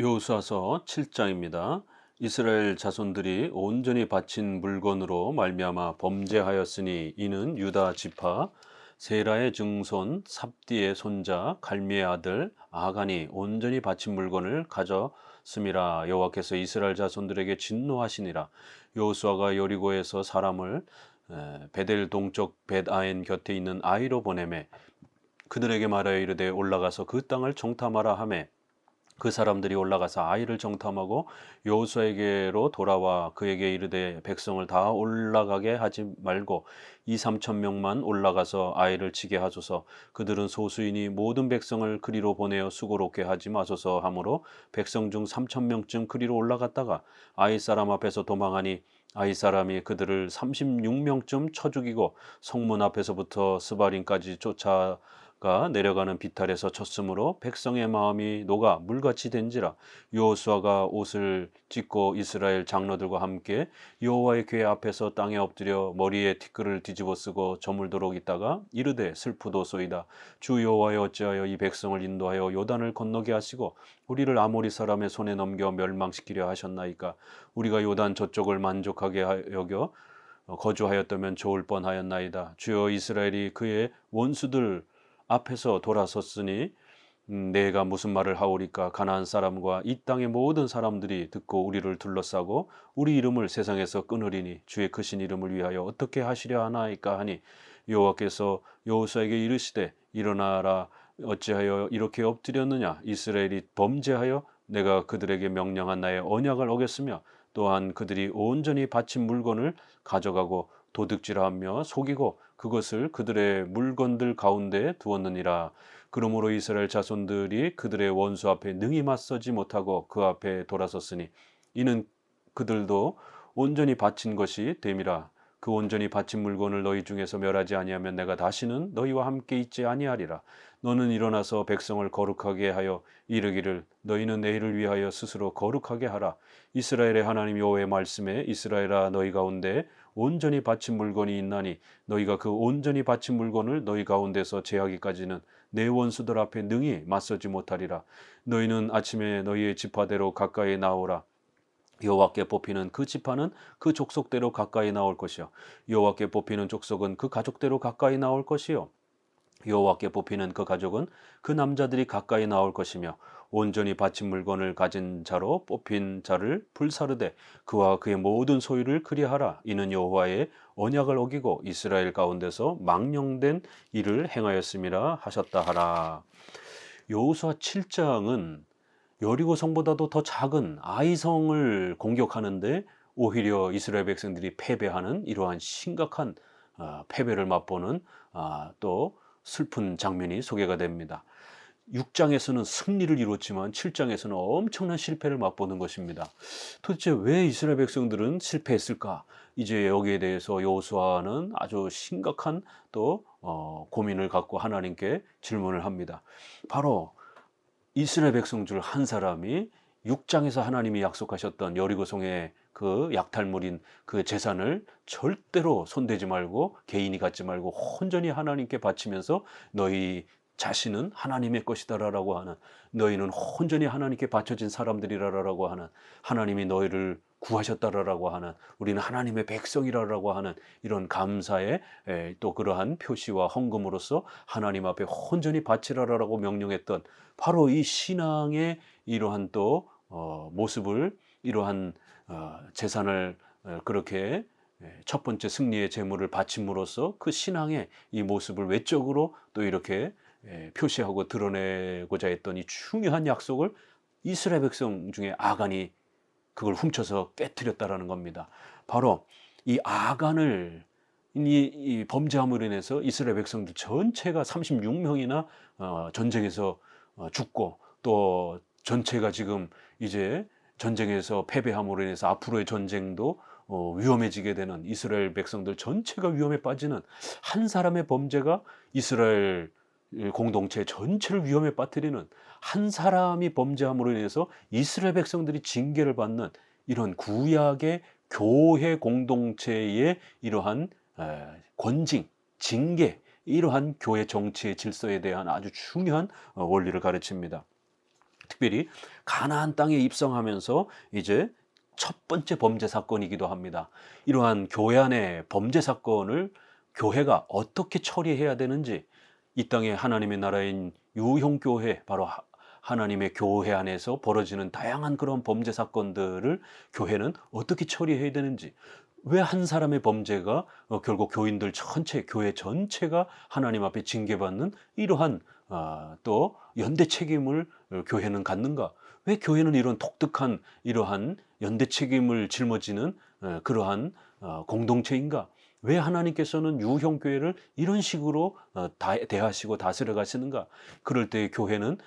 여호수아서 7장입니다. 이스라엘 자손들이 온전히 바친 물건으로 말미암아 범죄하였으니 이는 유다 지파 세라의 증손 삽디의 손자 갈미의 아들 아간이 온전히 바친 물건을 가졌음이라. 여호와께서 이스라엘 자손들에게 진노하시니라. 여호수아가 여리고에서 사람을 베델 동쪽 벳아엔 곁에 있는 아이로 보내매 그들에게 말하여 이르되 올라가서 그 땅을 정탐하라 하매 그 사람들이 올라가서 아이를 정탐하고 여호수아에게로 돌아와 그에게 이르되 백성을 다 올라가게 하지 말고 2~3천 명만 올라가서 아이를 치게 하소서. 그들은 소수이니 모든 백성을 그리로 보내어 수고롭게 하지 마소서 하므로 백성 중 3천 명쯤 그리로 올라갔다가 아이 사람 앞에서 도망하니 아이 사람이 그들을 36명쯤 쳐 죽이고 성문 앞에서부터 스바림까지 쫓아가 내려가는 비탈에서 쳤으므로 백성의 마음이 녹아 물같이 된지라. 여호수아가 옷을 찢고 이스라엘 장로들과 함께 여호와의 궤 앞에서 땅에 엎드려 머리에 티끌을 뒤집어 쓰고 저물도록 있다가 이르되 슬프도소이다. 주 여호와여 어찌하여 이 백성을 인도하여 요단을 건너게 하시고 우리를 아모리 사람의 손에 넘겨 멸망시키려 하셨나이까. 우리가 요단 저쪽을 만족하게 여겨 거주하였다면 좋을 뻔하였나이다. 주여 이스라엘이 그의 원수들 앞에서 돌아섰으니 내가 무슨 말을 하오리까. 가나안 사람과 이 땅의 모든 사람들이 듣고 우리를 둘러싸고 우리 이름을 세상에서 끊으리니 주의 크신 이름을 위하여 어떻게 하시려 하나이까 하니 여호와께서 여호수아에게 이르시되 일어나라. 어찌하여 이렇게 엎드렸느냐. 이스라엘이 범죄하여 내가 그들에게 명령한 나의 언약을 어겼으며 또한 그들이 온전히 바친 물건을 가져가고 도둑질하며 속이고 그것을 그들의 물건들 가운데 두었느니라. 그러므로 이스라엘 자손들이 그들의 원수 앞에 능히 맞서지 못하고 그 앞에 돌아섰으니 이는 그들도 온전히 바친 것이 됨이라. 그 온전히 바친 물건을 너희 중에서 멸하지 아니하면 내가 다시는 너희와 함께 있지 아니하리라. 너는 일어나서 백성을 거룩하게 하여 이르기를 너희는 내일을 위하여 스스로 거룩하게 하라. 이스라엘의 하나님 여호와의 말씀에 이스라엘아 너희 가운데 온전히 바친 물건이 있나니 너희가 그 온전히 바친 물건을 너희 가운데서 제하기까지는 내 원수들 앞에 능히 맞서지 못하리라. 너희는 아침에 너희의 지파대로 가까이 나오라. 여호와께 뽑히는 그 지파는 그 족속대로 가까이 나올 것이요 여호와께 뽑히는 족속은 그 가족대로 가까이 나올 것이요 여호와께 뽑히는 그 가족은 그 남자들이 가까이 나올 것이며 온전히 바친 물건을 가진 자로 뽑힌 자를 불사르되 그와 그의 모든 소유를 그리하라. 이는 여호와의 언약을 어기고 이스라엘 가운데서 망령된 일을 행하였음이라 하셨다 하라. 여호수아 7장은 여리고 성보다도 더 작은 아이성을 공격하는데 오히려 이스라엘 백성들이 패배하는 이러한 심각한 패배를 맛보는 또 슬픈 장면이 소개가 됩니다. 6장에서는 승리를 이뤘지만 7장에서는 엄청난 실패를 맛보는 것입니다. 도대체 왜 이스라엘 백성들은 실패했을까? 이제 여기에 대해서 여호수아는 아주 심각한 또 고민을 갖고 하나님께 질문을 합니다. 바로 이스라엘 백성 중 한 사람이 6장에서 하나님이 약속하셨던 여리고성의 그 약탈물인 그 재산을 절대로 손대지 말고 개인이 갖지 말고 온전히 하나님께 바치면서 너희 자신은 하나님의 것이다라고 하는, 너희는 온전히 하나님께 바쳐진 사람들이라라고 하는, 하나님이 너희를 구하셨다라고 하는, 우리는 하나님의 백성이라라고 하는 이런 감사의 또 그러한 표시와 헌금으로서 하나님 앞에 온전히 바치라라고 명령했던 바로 이 신앙의 이러한 또 모습을, 이러한 재산을 그렇게 첫 번째 승리의 제물을 바침으로써 그 신앙의 이 모습을 외적으로 또 이렇게 표시하고 드러내고자 했던 이 중요한 약속을 이스라엘 백성 중에 아간이 그걸 훔쳐서 깨뜨렸다라는 겁니다. 바로 이 아간을 이 범죄함으로 인해서 이스라엘 백성들 전체가 36명이나 전쟁에서 죽고 또 전체가 지금 이제 전쟁에서 패배함으로 인해서 앞으로의 전쟁도 위험해지게 되는, 이스라엘 백성들 전체가 위험에 빠지는 한 사람의 범죄가 이스라엘 공동체 전체를 위험에 빠뜨리는, 한 사람이 범죄함으로 인해서 이스라엘 백성들이 징계를 받는 이런 구약의 교회 공동체의 이러한 권징, 징계, 이러한 교회 정치의 질서에 대한 아주 중요한 원리를 가르칩니다. 특별히 가나안 땅에 입성하면서 이제 첫 번째 범죄 사건이기도 합니다. 이러한 교회 안의 범죄 사건을 교회가 어떻게 처리해야 되는지, 이 땅에 하나님의 나라인 유형교회, 바로 하나님의 교회 안에서 벌어지는 다양한 그런 범죄 사건들을 교회는 어떻게 처리해야 되는지, 왜 한 사람의 범죄가 결국 교인들 전체, 교회 전체가 하나님 앞에 징계받는 이러한 또 연대 책임을 교회는 갖는가? 왜 교회는 이런 독특한 이러한 연대 책임을 짊어지는 그러한 공동체인가? 왜 하나님께서는 유형교회를 이런 식으로 대하시고 다스려 가시는가? 그럴 때 교회는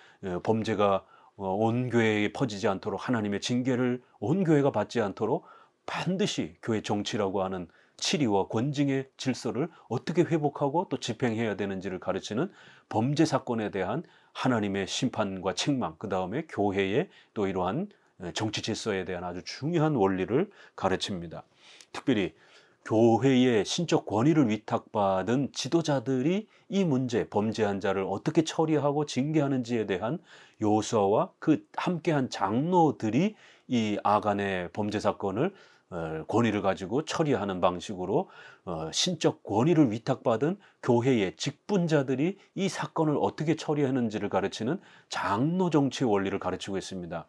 범죄가 온 교회에 퍼지지 않도록, 하나님의 징계를 온 교회가 받지 않도록 반드시 교회 정치라고 하는 치리와 권징의 질서를 어떻게 회복하고 또 집행해야 되는지를 가르치는 범죄 사건에 대한 하나님의 심판과 책망, 그 다음에 교회의 또 이러한 정치 질서에 대한 아주 중요한 원리를 가르칩니다. 특별히 교회의 신적 권위를 위탁받은 지도자들이 이 문제, 범죄한 자를 어떻게 처리하고 징계하는지에 대한 요소와 그 함께한 장로들이 이 아간의 범죄 사건을 권위를 가지고 처리하는 방식으로 신적 권위를 위탁받은 교회의 직분자들이 이 사건을 어떻게 처리하는지를 가르치는 장로 정치의 원리를 가르치고 있습니다.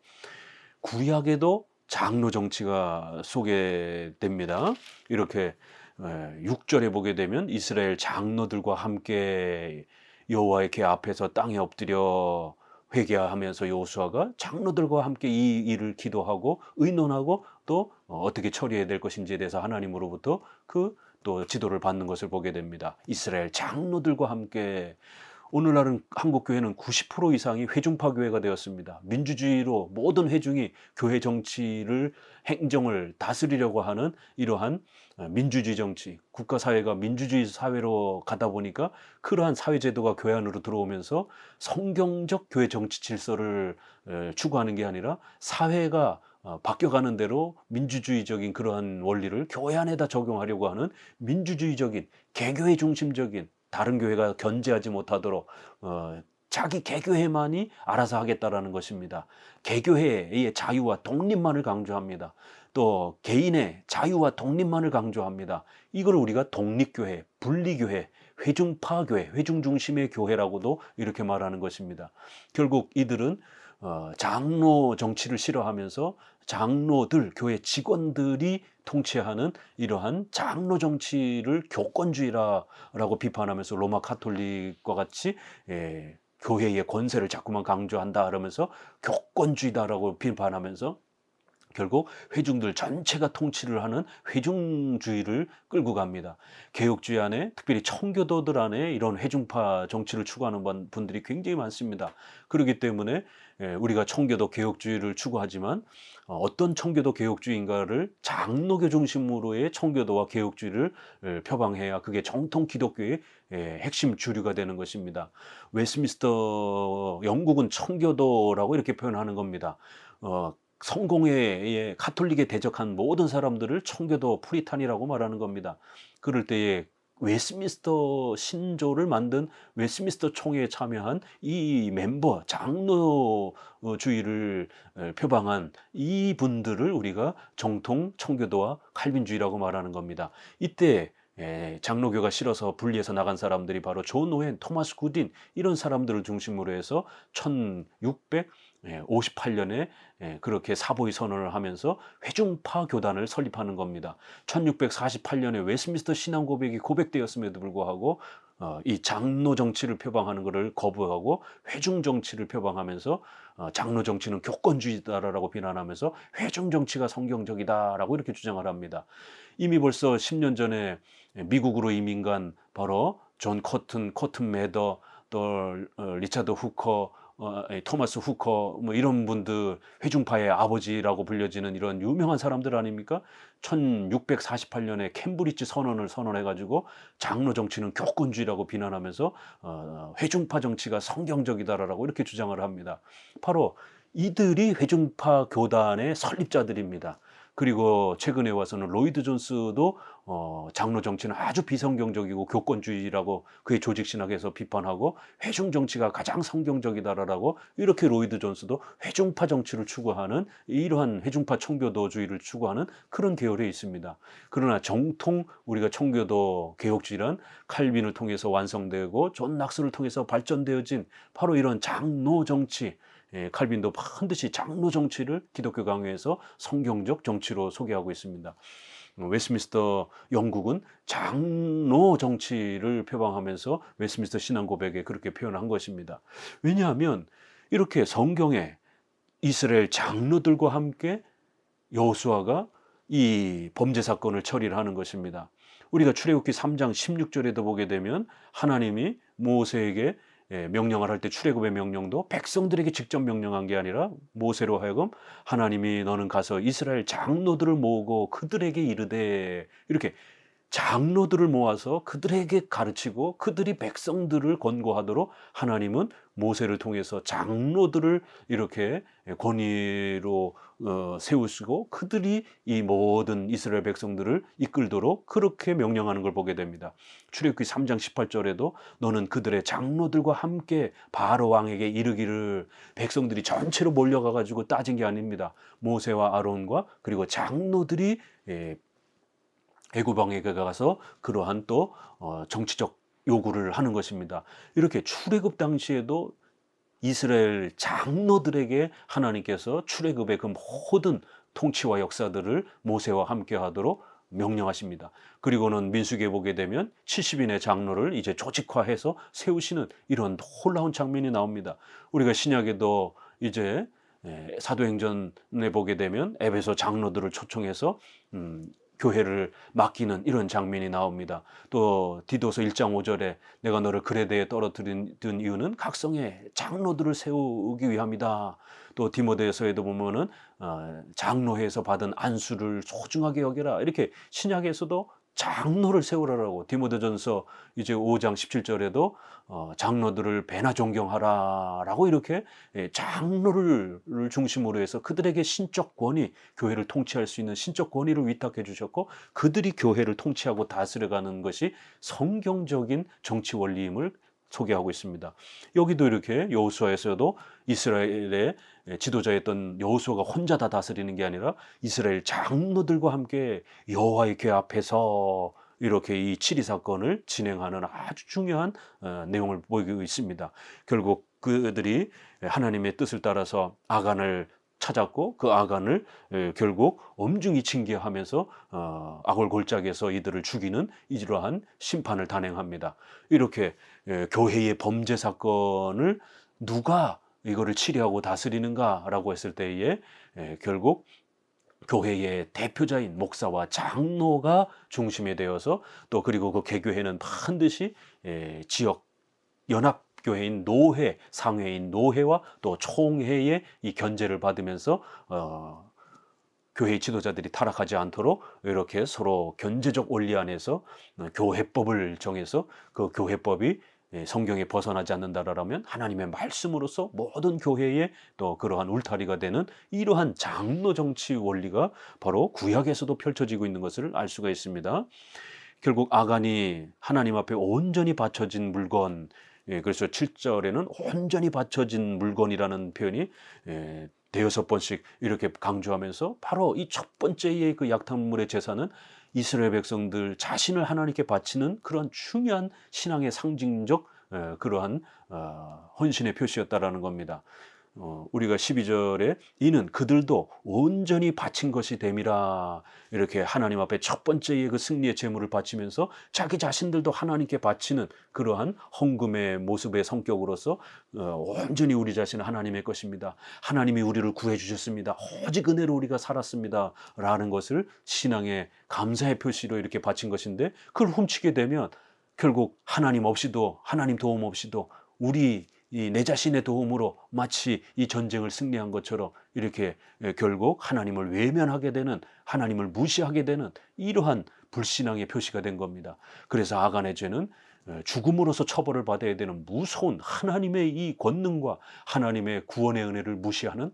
구약에도 장로 정치가 소개됩니다. 이렇게 6절에 보게 되면 이스라엘 장로들과 함께 여호와의 궤 앞에서 땅에 엎드려 회개하면서 여호수아가 장로들과 함께 이 일을 기도하고 의논하고 또 어떻게 처리해야 될 것인지에 대해서 하나님으로부터 또 지도를 받는 것을 보게 됩니다. 이스라엘 장로들과 함께. 오늘날은 한국교회는 90% 이상이 회중파 교회가 되었습니다. 민주주의로 모든 회중이 교회 정치를, 행정을 다스리려고 하는 이러한 민주주의 정치, 국가사회가 민주주의 사회로 가다 보니까 그러한 사회제도가 교회 안으로 들어오면서 성경적 교회 정치 질서를 추구하는 게 아니라 사회가 바뀌어가는 대로 민주주의적인 그러한 원리를 교회 안에다 적용하려고 하는 민주주의적인, 개교회 중심적인, 다른 교회가 견제하지 못하도록 자기 개교회만이 알아서 하겠다라는 것입니다. 개교회의 자유와 독립만을 강조합니다. 또 개인의 자유와 독립만을 강조합니다. 이걸 우리가 독립교회, 분리교회, 회중파교회, 회중중심의 교회라고도 이렇게 말하는 것입니다. 결국 이들은 장로 정치를 싫어하면서 장로들, 교회 직원들이 통치하는 이러한 장로 정치를 교권주의라고 비판하면서 로마 카톨릭과 같이 교회의 권세를 자꾸만 강조한다 그러면서 교권주의다라고 비판하면서 결국 회중들 전체가 통치를 하는 회중주의를 끌고 갑니다. 개혁주의 안에, 특별히 청교도들 안에 이런 회중파 정치를 추구하는 분들이 굉장히 많습니다. 그렇기 때문에 우리가 청교도 개혁주의를 추구하지만 어떤 청교도 개혁주의인가를 장로교 중심으로의 청교도와 개혁주의를 표방해야 그게 정통 기독교의 핵심 주류가 되는 것입니다. 웨스트민스터 영국은 청교도라고 이렇게 표현하는 겁니다. 성공회의 카톨릭에 대적한 모든 사람들을 청교도 프리탄이라고 말하는 겁니다. 그럴 때에 웨스트민스터 신조를 만든 웨스트민스터 총회에 참여한 이 멤버, 장로주의를 표방한 이 분들을 우리가 정통 청교도와 칼빈주의라고 말하는 겁니다. 이때 장로교가 싫어서 분리해서 나간 사람들이 바로 존 오웬, 토마스 굿인, 이런 사람들을 중심으로 해서 1658년에 그렇게 사보이 선언을 하면서 회중파 교단을 설립하는 겁니다. 1648년에 웨스트민스터 신앙 고백이 고백되었음에도 불구하고 이 장로 정치를 표방하는 것을 거부하고 회중 정치를 표방하면서 장로 정치는 교권주의다라고 비난하면서 회중 정치가 성경적이다라고 이렇게 주장을 합니다. 이미 벌써 10년 전에 미국으로 이민 간 바로 존 코튼 매더, 또 리차드 후커, 토마스 후커, 뭐 이런 분들, 회중파의 아버지라고 불려지는 이런 유명한 사람들 아닙니까? 1648년에 캠브리지 선언을 선언해가지고 장로 정치는 교권주의라고 비난하면서 회중파 정치가 성경적이다라고 이렇게 주장을 합니다. 바로 이들이 회중파 교단의 설립자들입니다. 그리고 최근에 와서는 로이드 존스도 장로 정치는 아주 비성경적이고 교권주의라고 그의 조직 신학에서 비판하고 회중 정치가 가장 성경적이다라고 이렇게 로이드 존스도 회중파 정치를 추구하는 이러한 회중파 청교도주의를 추구하는 그런 계열에 있습니다. 그러나 정통 우리가 청교도 개혁주의란 칼빈을 통해서 완성되고 존 낙스를 통해서 발전되어진 바로 이런 장로 정치, 칼빈도 반드시 장로 정치를 기독교 강요에서 성경적 정치로 소개하고 있습니다. 웨스트민스터 영국은 장로 정치를 표방하면서 웨스트민스터 신앙 고백에 그렇게 표현한 것입니다. 왜냐하면 이렇게 성경에 이스라엘 장로들과 함께 여호수아가 이 범죄 사건을 처리를 하는 것입니다. 우리가 출애굽기 3장 16절에도 보게 되면 하나님이 모세에게 명령을 할 때 출애굽의 명령도 백성들에게 직접 명령한 게 아니라 모세로 하여금 하나님이 너는 가서 이스라엘 장로들을 모으고 그들에게 이르되 이렇게 장로들을 모아서 그들에게 가르치고 그들이 백성들을 권고하도록 하나님은 모세를 통해서 장로들을 이렇게 권위로 세우시고 그들이 이 모든 이스라엘 백성들을 이끌도록 그렇게 명령하는 걸 보게 됩니다. 출애굽기 3장 18절에도 너는 그들의 장로들과 함께 바로 왕에게 이르기를 백성들이 전체로 몰려가 가지고 따진 게 아닙니다. 모세와 아론과 그리고 장로들이 애굽 왕에게 가서 그러한 또 정치적 요구를 하는 것입니다. 이렇게 출애굽 당시에도 이스라엘 장로들에게 하나님께서 출애굽의 그 모든 통치와 역사들을 모세와 함께 하도록 명령하십니다. 그리고는 민수기에 보게 되면 70인의 장로를 이제 조직화해서 세우시는 이런 놀라운 장면이 나옵니다. 우리가 신약에도 이제 사도행전에 보게 되면 에베소 장로들을 초청해서 교회를 맡기는 이런 장면이 나옵니다. 또 디도서 1장 5절에 내가 너를 그레데에 떨어뜨린 이유는 각성의 장로들을 세우기 위함이다. 또 디모데서에도 보면은 장로회에서 받은 안수를 소중하게 여겨라. 이렇게 신약에서도 장로를 세우라라고 디모데전서 이제 5장 17절에도 장로들을 배나 존경하라라고 이렇게 장로를 중심으로 해서 그들에게 신적 권위, 교회를 통치할 수 있는 신적 권위를 위탁해 주셨고 그들이 교회를 통치하고 다스려가는 것이 성경적인 정치 원리임을 소개하고 있습니다. 여기도 이렇게 여호수아에서도 이스라엘의 지도자였던 여호수아가 혼자 다 다스리는 게 아니라 이스라엘 장로들과 함께 여호와의 궤 앞에서 이렇게 이 치리 사건을 진행하는 아주 중요한 내용을 보이고 있습니다. 결국 그들이 하나님의 뜻을 따라서 아간을 찾았고 그 아간을 결국 엄중히 징계하면서 아골 골짜기에서 이들을 죽이는 이러한 심판을 단행합니다. 이렇게 교회의 범죄 사건을 누가 이거를 치리하고 다스리는가라고 했을 때에 결국 교회의 대표자인 목사와 장로가 중심이 되어서 또 그리고 그 개교회는 반드시 지역 연합 교회인 노회, 상회인 노회와 또 총회의 이 견제를 받으면서 교회의 지도자들이 타락하지 않도록 이렇게 서로 견제적 원리 안에서 교회법을 정해서 그 교회법이 성경에 벗어나지 않는다라면 하나님의 말씀으로서 모든 교회에 또 그러한 울타리가 되는 이러한 장로 정치 원리가 바로 구약에서도 펼쳐지고 있는 것을 알 수가 있습니다. 결국 아간이 하나님 앞에 온전히 바쳐진 물건, 그래서 7절에는 온전히 바쳐진 물건이라는 표현이 대여섯 번씩 이렇게 강조하면서 바로 이 첫 번째의 그 약탈물의 제사는 이스라엘 백성들 자신을 하나님께 바치는 그런 중요한 신앙의 상징적 그러한 헌신의 표시였다라는 겁니다. 우리가 12절에 이는 그들도 온전히 바친 것이 됨이라 이렇게 하나님 앞에 첫 번째의 그 승리의 제물을 바치면서 자기 자신들도 하나님께 바치는 그러한 헌금의 모습의 성격으로서 온전히 우리 자신은 하나님의 것입니다. 하나님이 우리를 구해 주셨습니다. 오직 은혜로 우리가 살았습니다. 라는 것을 신앙의 감사의 표시로 이렇게 바친 것인데 그걸 훔치게 되면 결국 하나님 없이도 하나님 도움 없이도 우리 내 자신의 도움으로 마치 이 전쟁을 승리한 것처럼 이렇게 결국 하나님을 외면하게 되는 하나님을 무시하게 되는 이러한 불신앙의 표시가 된 겁니다. 그래서 아간의 죄는 죽음으로서 처벌을 받아야 되는 무서운 하나님의 이 권능과 하나님의 구원의 은혜를 무시하는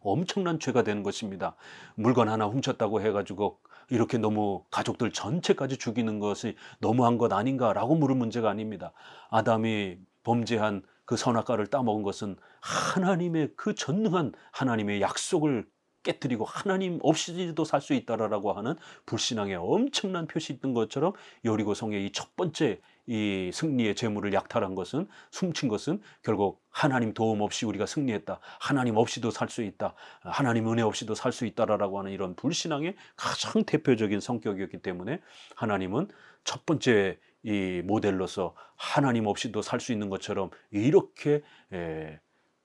엄청난 죄가 되는 것입니다. 물건 하나 훔쳤다고 해가지고 이렇게 너무 가족들 전체까지 죽이는 것이 너무한 것 아닌가라고 물을 문제가 아닙니다. 아담이 범죄한 그 선악과를 따먹은 것은 하나님의 그 전능한 하나님의 약속을 깨뜨리고 하나님 없이도 살 수 있다라고 하는 불신앙의 엄청난 표시 있던 것처럼 여리고성의 이 첫 번째 이 승리의 재물을 약탈한 것은, 훔친 것은 결국 하나님 도움 없이 우리가 승리했다, 하나님 없이도 살 수 있다, 하나님 은혜 없이도 살 수 있다라고 하는 이런 불신앙의 가장 대표적인 성격이었기 때문에 하나님은 첫 번째 이 모델로서 하나님 없이도 살 수 있는 것처럼 이렇게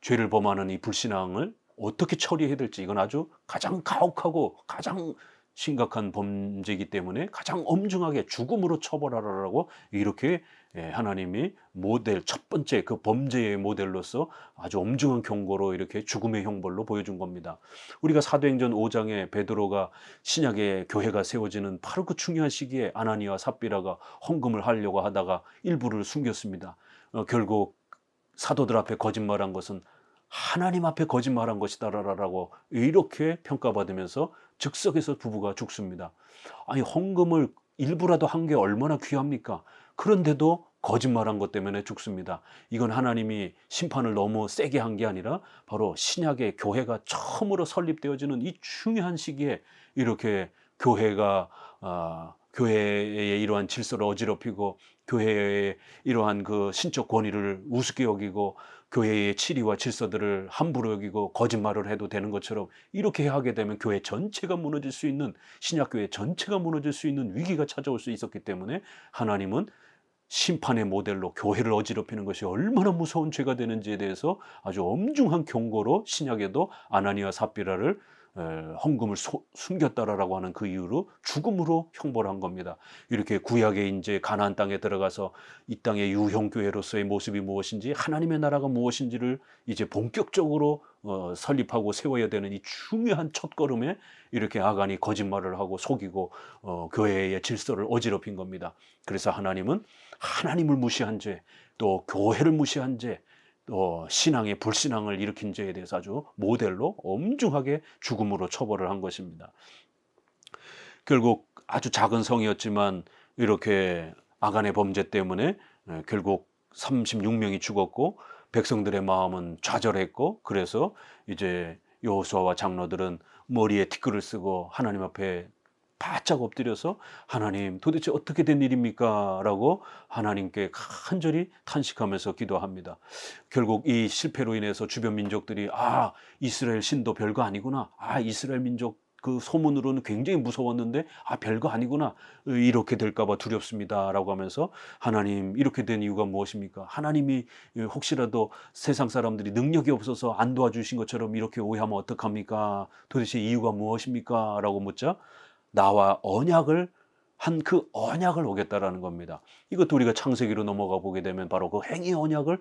죄를 범하는 이 불신앙을 어떻게 처리해야 될지, 이건 아주 가장 가혹하고 가장 심각한 범죄이기 때문에 가장 엄중하게 죽음으로 처벌하라고 이렇게 하나님이 모델, 첫 번째 그 범죄의 모델로서 아주 엄중한 경고로 이렇게 죽음의 형벌로 보여준 겁니다. 우리가 사도행전 5장에 베드로가 신약의 교회가 세워지는 바로 그 중요한 시기에 아나니와 삽비라가 헌금을 하려고 하다가 일부를 숨겼습니다. 결국 사도들 앞에 거짓말한 것은 하나님 앞에 거짓말한 것이다라고 이렇게 평가받으면서 즉석에서 부부가 죽습니다. 아니, 헌금을 일부라도 한 게 얼마나 귀합니까? 그런데도 거짓말한 것 때문에 죽습니다. 이건 하나님이 심판을 너무 세게 한 게 아니라 바로 신약의 교회가 처음으로 설립되어지는 이 중요한 시기에 이렇게 교회가 교회의 이러한 질서를 어지럽히고 교회의 이러한 그 신적 권위를 우습게 여기고 교회의 치리와 질서들을 함부로 여기고 거짓말을 해도 되는 것처럼 이렇게 하게 되면 교회 전체가 무너질 수 있는, 신약교회 전체가 무너질 수 있는 위기가 찾아올 수 있었기 때문에 하나님은 심판의 모델로 교회를 어지럽히는 것이 얼마나 무서운 죄가 되는지에 대해서 아주 엄중한 경고로 신약에도 아나니와 삽비라를 헌금을 숨겼다라고 하는 그 이유로 죽음으로 형벌을 한 겁니다. 이렇게 구약의 이제 가나안 땅에 들어가서 이 땅의 유형교회로서의 모습이 무엇인지, 하나님의 나라가 무엇인지를 이제 본격적으로 설립하고 세워야 되는 이 중요한 첫걸음에 이렇게 아간이 거짓말을 하고 속이고 교회의 질서를 어지럽힌 겁니다. 그래서 하나님은 하나님을 무시한 죄, 또 교회를 무시한 죄, 또 신앙의 불신앙을 일으킨 죄에 대해서 아주 모델로 엄중하게 죽음으로 처벌을 한 것입니다. 결국 아주 작은 성이었지만 이렇게 아간의 범죄 때문에 결국 36명이 죽었고 백성들의 마음은 좌절했고, 그래서 이제 여호수아와 장로들은 머리에 티끌을 쓰고 하나님 앞에 바짝 엎드려서 하나님 도대체 어떻게 된 일입니까? 라고 하나님께 간절히 탄식하면서 기도합니다. 결국 이 실패로 인해서 주변 민족들이 이스라엘 신도 별거 아니구나, 이스라엘 민족 그 소문으로는 굉장히 무서웠는데 별거 아니구나, 이렇게 될까 봐 두렵습니다 라고 하면서 하나님 이렇게 된 이유가 무엇입니까? 하나님이 혹시라도 세상 사람들이 능력이 없어서 안 도와주신 것처럼 이렇게 오해하면 어떡합니까? 도대체 이유가 무엇입니까? 라고 묻자 나와 언약을 한 그 언약을 어겼다라는 겁니다. 이것도 우리가 창세기로 넘어가 보게 되면 바로 그 행위 언약을,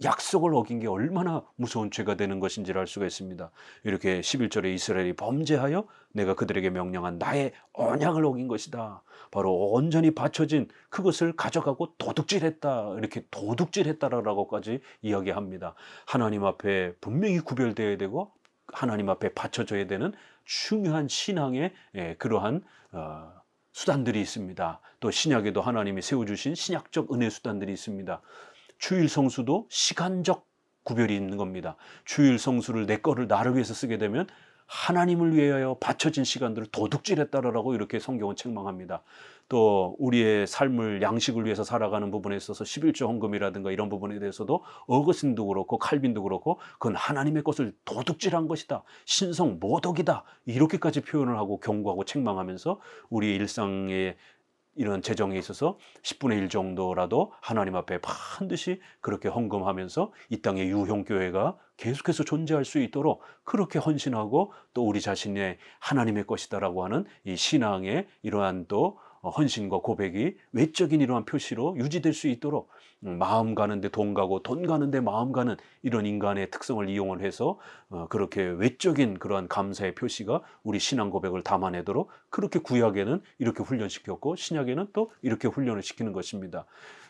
약속을 어긴 게 얼마나 무서운 죄가 되는 것인지를 알 수가 있습니다. 이렇게 11절에 이스라엘이 범죄하여 내가 그들에게 명령한 나의 언약을 어긴 것이다. 바로 온전히 바쳐진 그것을 가져가고 도둑질했다. 이렇게 도둑질했다라고까지 이야기합니다. 하나님 앞에 분명히 구별되어야 되고 하나님 앞에 바쳐져야 되는 중요한 신앙의 그러한 수단들이 있습니다. 또 신약에도 하나님이 세워주신 신약적 은혜 수단들이 있습니다. 주일 성수도 시간적 구별이 있는 겁니다. 주일 성수를 내 거를 나를 위해서 쓰게 되면 하나님을 위하여 바쳐진 시간들을 도둑질했다라고 이렇게 성경은 책망합니다. 또 우리의 삶을, 양식을 위해서 살아가는 부분에 있어서 11조 헌금이라든가 이런 부분에 대해서도 어거스틴도 그렇고 칼빈도 그렇고 그건 하나님의 것을 도둑질한 것이다, 신성 모독이다, 이렇게까지 표현을 하고 경고하고 책망하면서 우리의 일상의 이런 재정에 있어서 10분의 1 정도라도 하나님 앞에 반드시 그렇게 헌금하면서 이 땅의 유형교회가 계속해서 존재할 수 있도록 그렇게 헌신하고, 또 우리 자신의 하나님의 것이다라고 하는 이 신앙의 이러한 또 헌신과 고백이 외적인 이러한 표시로 유지될 수 있도록 마음 가는데 돈 가고 돈 가는데 마음 가는 이런 인간의 특성을 이용을 해서 그렇게 외적인 그러한 감사의 표시가 우리 신앙 고백을 담아내도록 그렇게 구약에는 이렇게 훈련시켰고 신약에는 또 이렇게 훈련을 시키는 것입니다.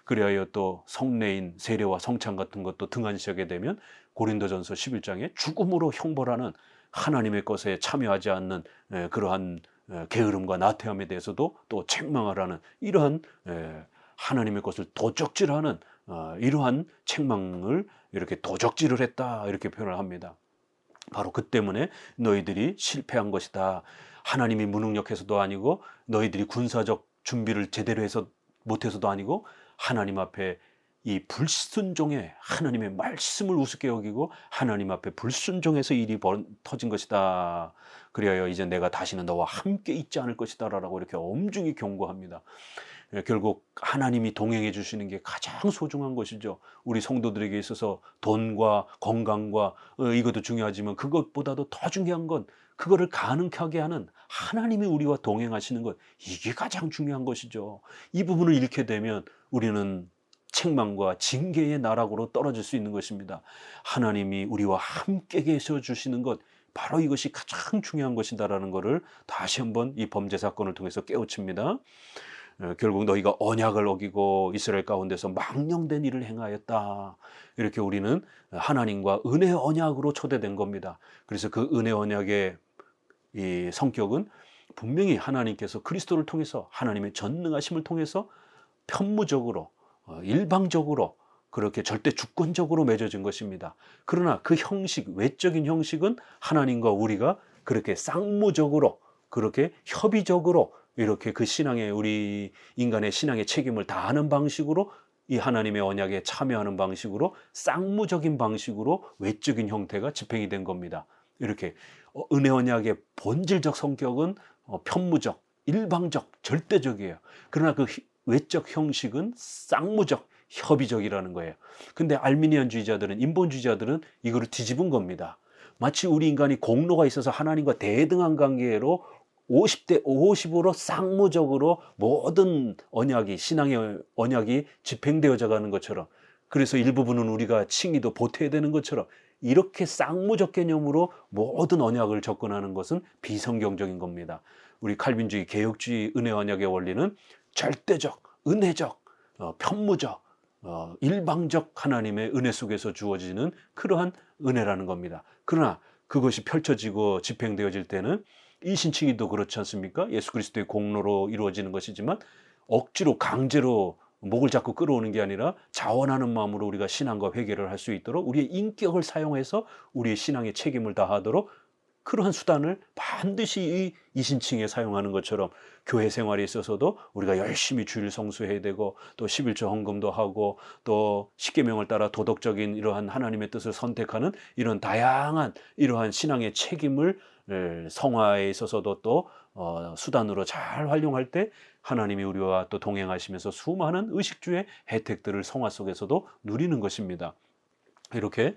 그리하여 또 성례인, 세례와 성찬 같은 것도 등한시하게 되면 고린도전서 11장에 죽음으로 형벌하는 하나님의 것에 참여하지 않는 그러한 게으름과 나태함에 대해서도 또 책망을 하는 이러한 하나님의 것을 도적질하는 이러한 책망을 이렇게 도적질을 했다 이렇게 표현을 합니다. 바로 그 때문에 너희들이 실패한 것이다. 하나님이 무능력해서도 아니고 너희들이 군사적 준비를 제대로 해서 못해서도 아니고 하나님 앞에 이 불순종에 하나님의 말씀을 우습게 여기고 하나님 앞에 불순종해서 일이 터진 것이다. 그리하여 이제 내가 다시는 너와 함께 있지 않을 것이다 라고 이렇게 엄중히 경고합니다. 결국 하나님이 동행해 주시는 게 가장 소중한 것이죠. 우리 성도들에게 있어서 돈과 건강과 이것도 중요하지만 그것보다도 더 중요한 건 그거를 가능하게 하는 하나님이 우리와 동행하시는 것, 이게 가장 중요한 것이죠. 이 부분을 잃게 되면 우리는 책망과 징계의 나락으로 떨어질 수 있는 것입니다. 하나님이 우리와 함께 계셔 주시는 것, 바로 이것이 가장 중요한 것이다라는 것을 다시 한번 이 범죄 사건을 통해서 깨우칩니다. 결국 너희가 언약을 어기고 이스라엘 가운데서 망령된 일을 행하였다. 이렇게 우리는 하나님과 은혜 언약으로 초대된 겁니다. 그래서 그 은혜 언약의 이 성격은 분명히 하나님께서 그리스도를 통해서 하나님의 전능하심을 통해서 편무적으로 일방적으로 그렇게 절대 주권적으로 맺어진 것입니다. 그러나 그 형식, 외적인 형식은 하나님과 우리가 그렇게 쌍무적으로 그렇게 협의적으로 이렇게 그 신앙의 우리 인간의 신앙의 책임을 다하는 방식으로 이 하나님의 언약에 참여하는 방식으로 쌍무적인 방식으로 외적인 형태가 집행이 된 겁니다. 이렇게 은혜 언약의 본질적 성격은 편무적, 일방적, 절대적이에요. 그러나 그 외적 형식은 쌍무적, 협의적이라는 거예요. 근데 알미니안주의자들은, 인본주의자들은 이거를 뒤집은 겁니다. 마치 우리 인간이 공로가 있어서 하나님과 대등한 관계로 50대 50으로 쌍무적으로 모든 언약이, 신앙의 언약이 집행되어져 가는 것처럼, 그래서 일부분은 우리가 칭의도 보태야 되는 것처럼 이렇게 쌍무적 개념으로 모든 언약을 접근하는 것은 비성경적인 겁니다. 우리 칼빈주의, 개혁주의 은혜 언약의 원리는 절대적, 은혜적, 편무적, 일방적 하나님의 은혜 속에서 주어지는 그러한 은혜라는 겁니다. 그러나 그것이 펼쳐지고 집행되어질 때는 이신칭의도 그렇지 않습니까? 예수 그리스도의 공로로 이루어지는 것이지만 억지로 강제로 목을 잡고 끌어오는 게 아니라 자원하는 마음으로 우리가 신앙과 회개를 할 수 있도록 우리의 인격을 사용해서 우리의 신앙의 책임을 다하도록 그러한 수단을 반드시 이 이신칭에 사용하는 것처럼 교회 생활에 있어서도 우리가 열심히 주일 성수해야 되고 또 11조 헌금도 하고 또 십계명을 따라 도덕적인 이러한 하나님의 뜻을 선택하는 이런 다양한 이러한 신앙의 책임을 성화에 있어서도 또 수단으로 잘 활용할 때 하나님이 우리와 또 동행하시면서 수많은 의식주의 혜택들을 성화 속에서도 누리는 것입니다. 이렇게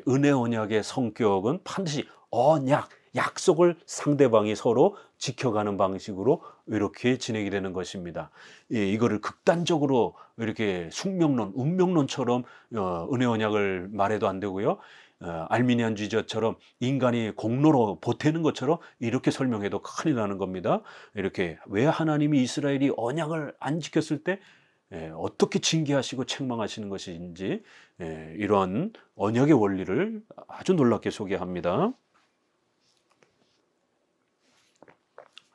은혜 언약의 성격은 반드시 언약, 약속을 상대방이 서로 지켜가는 방식으로 이렇게 진행이 되는 것입니다. 이거를 극단적으로 이렇게 숙명론, 운명론처럼 은혜 언약을 말해도 안 되고요. 알미니안주의자처럼 인간이 공로로 보태는 것처럼 이렇게 설명해도 큰일 나는 겁니다. 이렇게 왜 하나님이 이스라엘이 언약을 안 지켰을 때 어떻게 징계하시고 책망하시는 것인지 이런 언약의 원리를 아주 놀랍게 소개합니다.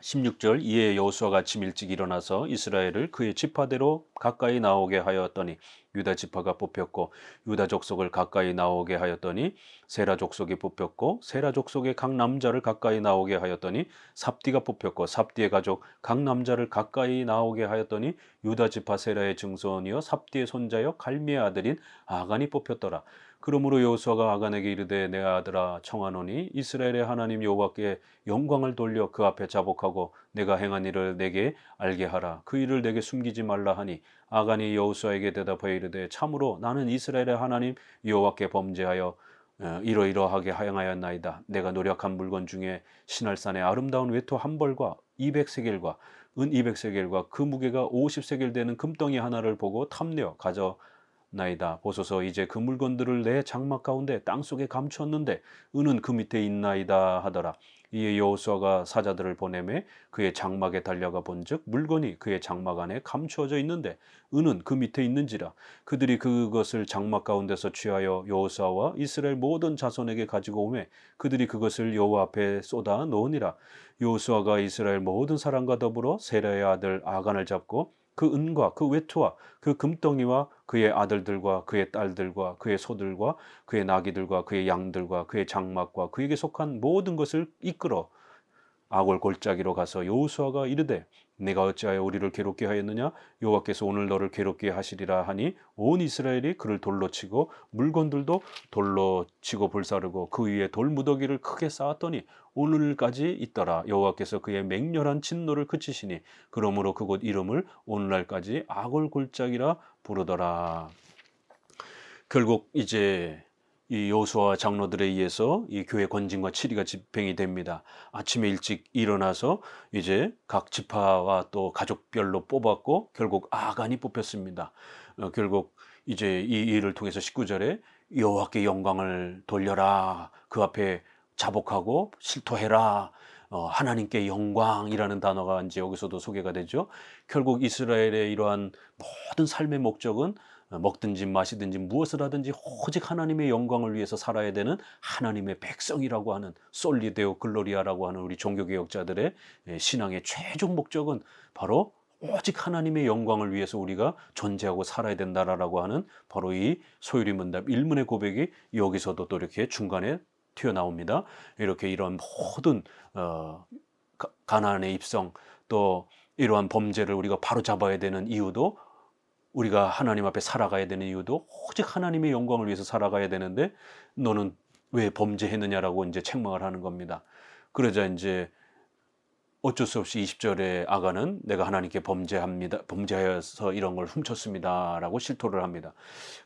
16절 이에 여호수아가 아침 일찍 일어나서 이스라엘을 그의 지파대로 가까이 나오게 하였더니 유다 지파가 뽑혔고 유다 족속을 가까이 나오게 하였더니 세라 족속이 뽑혔고 세라 족속의 각 남자를 가까이 나오게 하였더니 삽디가 뽑혔고 삽디의 가족 각 남자를 가까이 나오게 하였더니 유다 지파 세라의 증손이여 삽디의 손자여 갈미의 아들인 아간이 뽑혔더라. 그러므로 여호수아가 아간에게 이르되 내 아들아 청하노니 이스라엘의 하나님 여호와께 영광을 돌려 그 앞에 자복하고 내가 행한 일을 내게 알게 하라. 그 일을 내게 숨기지 말라 하니 아간이 여호수아에게 대답하여 이르되 참으로 나는 이스라엘의 하나님 여호와께 범죄하여 이러이러하게 행하였나이다. 내가 노력한 물건 중에 시날산의 아름다운 외투 한 벌과 200세겔과 은 200세겔과 그 무게가 50세겔 되는 금덩이 하나를 보고 탐내어 가져 나이다. 보소서 이제 그 물건들을 내 장막 가운데 땅속에 감추었는데 은은 그 밑에 있나이다 하더라. 이에 여호수아가 사자들을 보내매 그의 장막에 달려가 본즉 물건이 그의 장막 안에 감추어져 있는데 은은 그 밑에 있는지라. 그들이 그것을 장막 가운데서 취하여 여호수아와 이스라엘 모든 자손에게 가지고 오매 그들이 그것을 여호와 앞에 쏟아 놓으니라. 여호수아가 이스라엘 모든 사람과 더불어 세라의 아들 아간을 잡고 그 은과 그 외투와 그 금덩이와 그의 아들들과 그의 딸들과 그의 소들과 그의 나귀들과 그의 양들과 그의 장막과 그에게 속한 모든 것을 이끌어 아골 골짜기로 가서 여호수아가 이르되 내가 어찌하여 우리를 괴롭게 하였느냐 여호와께서 오늘 너를 괴롭게 하시리라 하니 온 이스라엘이 그를 돌로 치고 물건들도 돌로 치고 불사르고 그 위에 돌 무더기를 크게 쌓았더니 오늘까지 있더라. 여호와께서 그의 맹렬한 진노를 그치시니 그러므로 그곳 이름을 오늘날까지 아골 골짜기라 부르더라. 결국 이제 이 여호수아 장로들에 의해서 이 교회 권징과 치리가 집행이 됩니다. 아침에 일찍 일어나서 이제 각 지파와 또 가족별로 뽑았고 결국 아간이 뽑혔습니다. 결국 이제 이 일을 통해서 19절에 여호와께 영광을 돌려라. 그 앞에 자복하고 실토해라. 하나님께 영광이라는 단어가 이제 여기서도 소개가 되죠. 결국 이스라엘의 이러한 모든 삶의 목적은 먹든지 마시든지 무엇을 하든지 오직 하나님의 영광을 위해서 살아야 되는 하나님의 백성이라고 하는 솔리데오 글로리아라고 하는 우리 종교개혁자들의 신앙의 최종 목적은 바로 오직 하나님의 영광을 위해서 우리가 존재하고 살아야 된다라고 하는 바로 이 소유리문답 1문의 고백이 여기서도 또 이렇게 중간에 튀어나옵니다. 이렇게 이런 모든 가나안의 입성 또 이러한 범죄를 우리가 바로 잡아야 되는 이유도 우리가 하나님 앞에 살아가야 되는 이유도 오직 하나님의 영광을 위해서 살아가야 되는데 너는 왜 범죄했느냐라고 이제 책망을 하는 겁니다. 그러자 이제 어쩔 수 없이 20절에 아간은 내가 하나님께 범죄하여서 이런 걸 훔쳤습니다라고 실토를 합니다.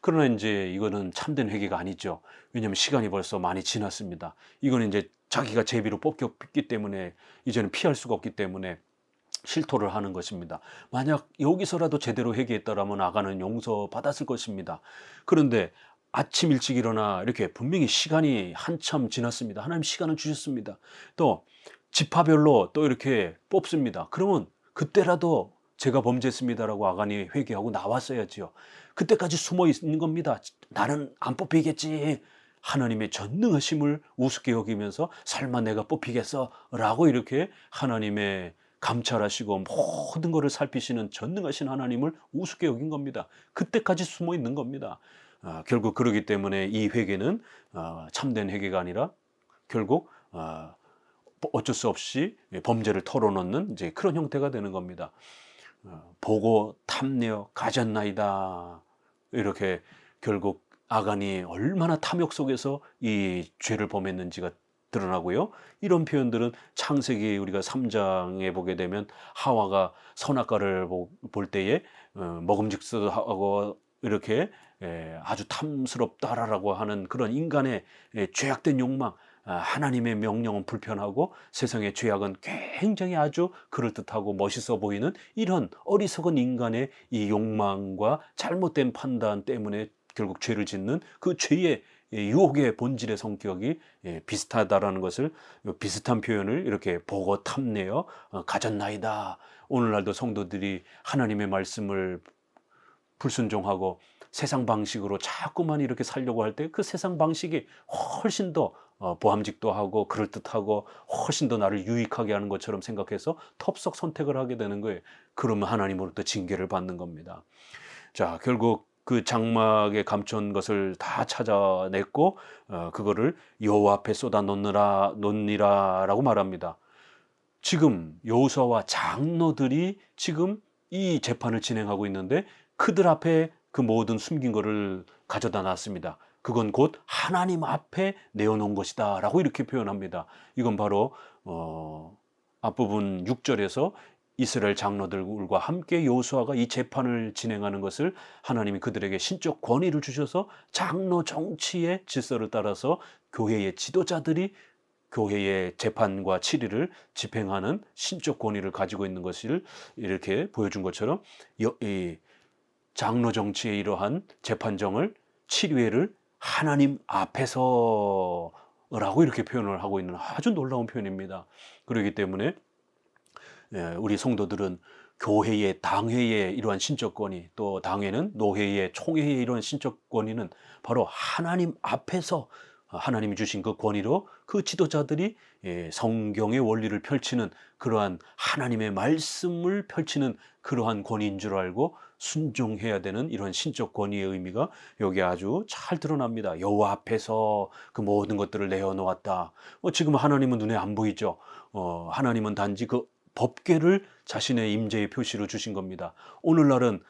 그러나 이제 이거는 참된 회개가 아니죠. 왜냐하면 시간이 벌써 많이 지났습니다. 이거는 이제 자기가 제비로 뽑혔기 때문에 이제는 피할 수가 없기 때문에 실토를 하는 것입니다. 만약 여기서라도 제대로 회개했다라면 아간은 용서받았을 것입니다. 그런데 아침 일찍 일어나 이렇게 분명히 시간이 한참 지났습니다. 하나님 시간을 주셨습니다. 또 지파별로 또 이렇게 뽑습니다. 그러면 그때라도 제가 범죄했습니다라고 아간이 회개하고 나왔어야지요. 그때까지 숨어 있는 겁니다. 나는 안 뽑히겠지. 하나님의 전능하심을 우습게 여기면서 설마 내가 뽑히겠어? 라고 이렇게 하나님의 감찰하시고 모든 것을 살피시는 전능하신 하나님을 우습게 여긴 겁니다. 그때까지 숨어 있는 겁니다. 결국 그러기 때문에 이 회개는 참된 회개가 아니라 결국 어쩔 수 없이 범죄를 털어놓는 이제 그런 형태가 되는 겁니다. 보고 탐내어 가졌나이다. 이렇게 결국 아간이 얼마나 탐욕 속에서 이 죄를 범했는지가 드러나고요. 이런 표현들은 창세기 우리가 3장에 보게 되면 하와가 선악과를 볼 때에 먹음직스하고 이렇게 아주 탐스럽다라고 하는 그런 인간의 죄악된 욕망, 하나님의 명령은 불편하고 세상의 죄악은 굉장히 아주 그럴듯하고 멋있어 보이는 이런 어리석은 인간의 이 욕망과 잘못된 판단 때문에 결국 죄를 짓는 그 죄의 유혹의 본질의 성격이 비슷하다라는 것을 비슷한 표현을 이렇게 보고 탐내어 가졌나이다. 오늘날도 성도들이 하나님의 말씀을 불순종하고 세상 방식으로 자꾸만 이렇게 살려고 할 때 그 세상 방식이 훨씬 더 보함직도 하고 그럴듯하고 훨씬 더 나를 유익하게 하는 것처럼 생각해서 텁석 선택을 하게 되는 거예요. 그러면 하나님으로부터 징계를 받는 겁니다. 자, 결국 그 장막에 감춘 것을 다 찾아냈고 그거를 여호와 앞에 쏟아 놓으니라라고 말합니다. 지금 여호수아와 장로들이 지금 이 재판을 진행하고 있는데 그들 앞에 그 모든 숨긴 것을 가져다 놨습니다. 그건 곧 하나님 앞에 내어놓은 것이다 라고 이렇게 표현합니다. 이건 바로 앞부분 6절에서 이스라엘 장로들과 함께 여호수아가 이 재판을 진행하는 것을 하나님이 그들에게 신적 권위를 주셔서 장로 정치의 질서를 따라서 교회의 지도자들이 교회의 재판과 치리를 집행하는 신적 권위를 가지고 있는 것을 이렇게 보여준 것처럼 장로 정치의 이러한 재판정을 7회를 하나님 앞에서라고 이렇게 표현을 하고 있는 아주 놀라운 표현입니다. 그렇기 때문에 우리 성도들은 교회의 당회의 이러한 신적 권위, 또 당회는 노회의 총회의 이러한 신적 권위는 바로 하나님 앞에서 하나님이 주신 그 권위로 그 지도자들이 성경의 원리를 펼치는 그러한 하나님의 말씀을 펼치는 그러한 권위인 줄 알고 순종해야 되는 이런 신적 권위의 의미가 여기 아주 잘 드러납니다. 여호와 앞에서 그 모든 것들을 내어놓았다. 지금 하나님은 눈에 안 보이죠. 하나님은 단지 그 법궤를 자신의 임재의 표시로 주신 겁니다. 오늘날은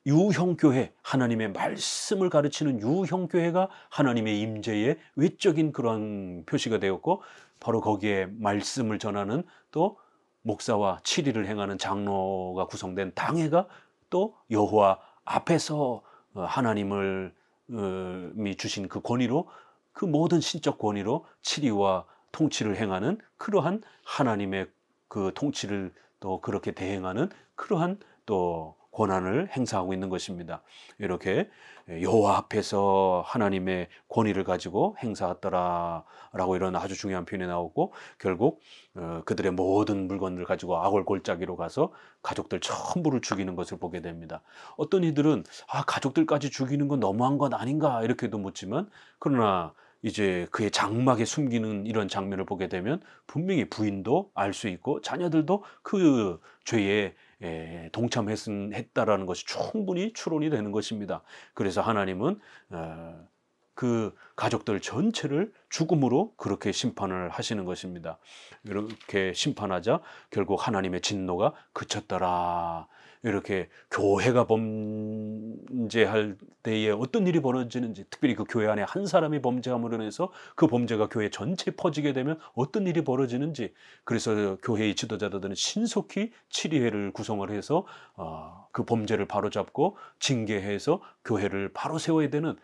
유형교회, 하나님의 말씀을 가르치는 유형교회가 하나님의 임재의 외적인 그런 표시가 되었고, 바로 거기에 말씀을 전하는 또 목사와 7일을 행하는 장로가 구성된 당회가 또 여호와 앞에서 하나님을 주신 그 권위로, 그 모든 신적 권위로 7위와 통치를 행하는 그러한 하나님의 그 통치를 또 그렇게 대행하는 그러한 또 권한을 행사하고 있는 것입니다. 이렇게 여호와 앞에서 하나님의 권위를 가지고 행사하더라라고 이런 아주 중요한 표현이 나오고, 결국 그들의 모든 물건을 가지고 아골 골짜기로 가서 가족들 전부를 죽이는 것을 보게 됩니다. 어떤 이들은 가족들까지 죽이는 건 너무한 것 아닌가 이렇게도 묻지만, 그러나 이제 그의 장막에 숨기는 이런 장면을 보게 되면 분명히 부인도 알 수 있고 자녀들도 그 죄에 동참했다라는 것이 충분히 추론이 되는 것입니다. 그래서 하나님은 그 가족들 전체를 죽음으로 그렇게 심판을 하시는 것입니다. 이렇게 심판하자 결국 하나님의 진노가 그쳤더라. 이렇게 교회가 범죄할 때에 어떤 일이 벌어지는지, 특별히 그 교회 안에 한 사람이 범죄함으로 인해서 그 범죄가 교회 전체에 퍼지게 되면 어떤 일이 벌어지는지, 그래서 교회의 지도자들은 신속히 7위회를 구성을 해서 그 범죄를 바로잡고 징계해서 교회를 바로 세워야 되는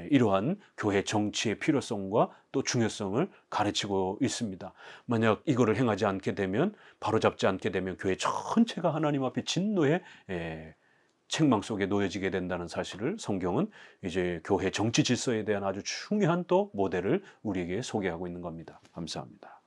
이러한 교회 정치의 필요성과 또 중요성을 가르치고 있습니다. 만약 이거를 행하지 않게 되면, 바로잡지 않게 되면 교회 전체가 하나님 앞에 진노의 책망 속에 놓여지게 된다는 사실을 성경은 이제 교회 정치 질서에 대한 아주 중요한 또 모델을 우리에게 소개하고 있는 겁니다. 감사합니다.